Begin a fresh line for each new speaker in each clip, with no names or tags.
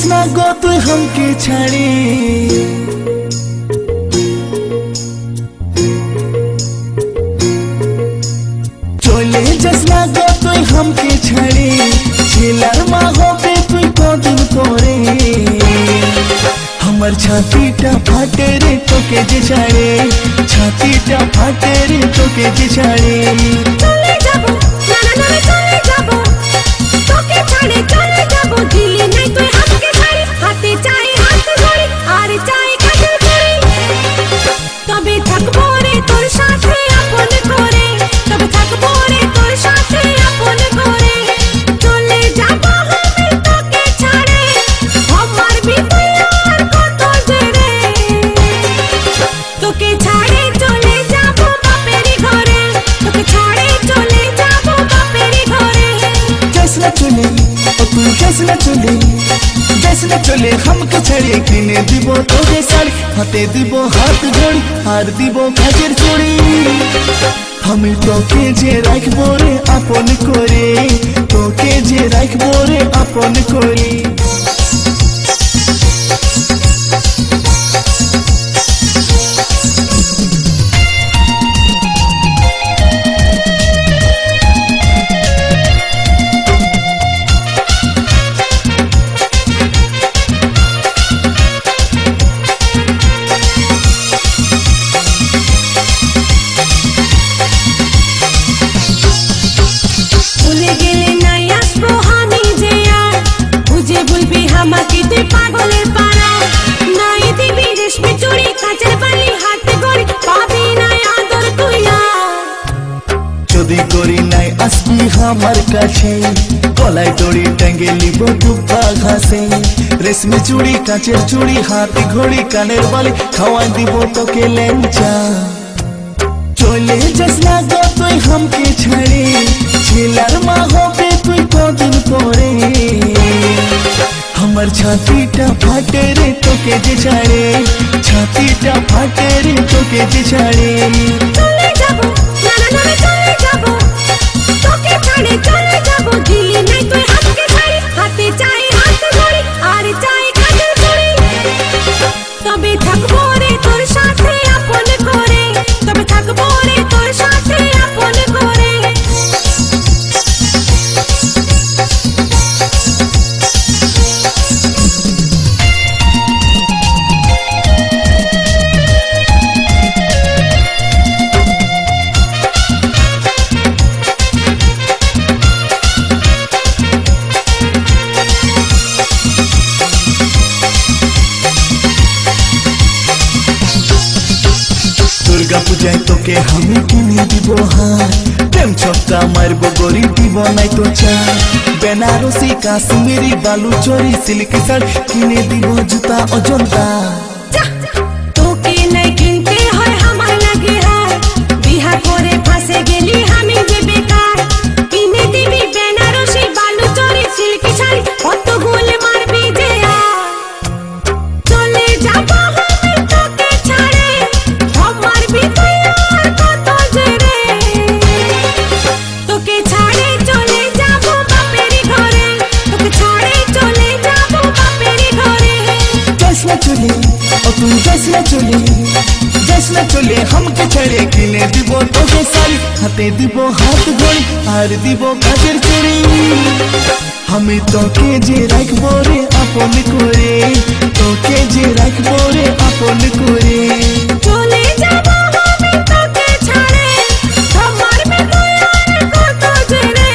जसना गो तू हमके छाड़ी चले जसना गो तू हमके छाड़ी छिलार माँ हो पे तू कौन करे हमर छातीटा फाटे रे तोके जे छाड़े छातीटा फाटे रे तोके जे छाड़े
चले जाबो ना ना ना चले जाबो तोके छाड़े चले जाबो दिल नहीं तुई हमके छाड़ी हाथे चाहे हाथ धरी আর চাই কাজল করি তবে থাকবো রে তোর সাথে আপন করে তবে থাকবো রে তোর সাথে আপন করে চলে যাবো আমি তোকে ছাড়ে আমার বিপয়ার কত জেরে তোকে ছাড়ে চলে যাবো বাপেরই ঘরে তোকে ছাড়ে চলে যাবো বাপেরই ঘরে
जसना चले ओ तू जसना चले हमके छड़े किने दिबो तोरे साड़ी हाथे दिबो हाथ जोड़ी हार दिबो काजेर चूड़ी हम तोके जे राखबो रे आपन करे तोके जे राखबो रे आपन करे हमार काछे गलाय दড়ি टांगे लिबो दुब्बा घासे रेशमी चूड़ी काचेर चूड़ी हाथ घड़ी कानेर बाली खावा दिबो तोके लेंचा चले जसना गो तुई हमके छाड़े छिलार माँ होबे तुई कदिन करे हमर छातीटा फाटे रे तोके जे छाड़े छातीटा फाटे रे तोके जे छाड़े
चले जाबो ना ना ना चले जाबो তোকে ছাড়ে চলে যাবো দিল নাই তুই হাতকে ছাড়ি হাতে চাই হাত ধরি আর চাই কাজল করি তবে থাকবো রে তোর সাথে আপন করে তবে থাকবো রে তোর সাথে আপন করে
दुर्गा पूजाय तोके हमें किने दिबो हार प्रेम छक्का मारबो गरी दिबो नाई तो चा बेनारसी काश्मीरी बालू चोरी सिल्क साड़ी किने दिबो जूता अजंता
তোকে নাই কিনতে হয় আমার লাগে হার বিহা করে ফাঁসে গেলি আমি যে বেকার কিনে দিবি বেনারসি বালু চোরি সিল্ক শাড়ি কত গোল মারবি যে চলে যাবো আমি তোকে ছাড়ে আমার বিপয়ার কত জেরে তোকে ছাড়ে চলে যাবো বাপেরই ঘরে তোকে ছাড়ে চলে যাবো বাপেরই ঘরে
जसना चले ओ तू जसना चले हमके छड़े किने दिबो तोके साड़ी हाथे दिबो हाथ घड़ी हार दिबो काजेर चूड़ी हमें तोके जे राखबो रे आपन करे तोके जे राखबो रे आपन करे
চলে যাবো আমি তোকে ছাড়ে আমার বিপয়ার কত জেরে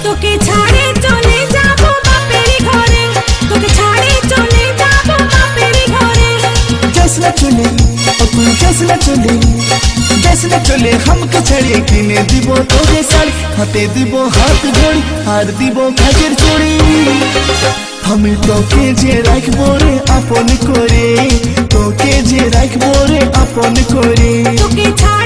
তোকে ছাড়ে চলে যাবো বাপেরই ঘরে তোকে ছাড়ে চলে যাবো বাপেরই ঘরে
जसना चले ओ तू जसना चले हमके छड़े किने दिबो तोरे साड़ी हाथे दिबो हाथ घड़ी हार दिबो काजेर चूड़ी हम तोके जे राखबो रे आपन करे तोके जे राखबो रे आपन करे
তোকে ছাড়ে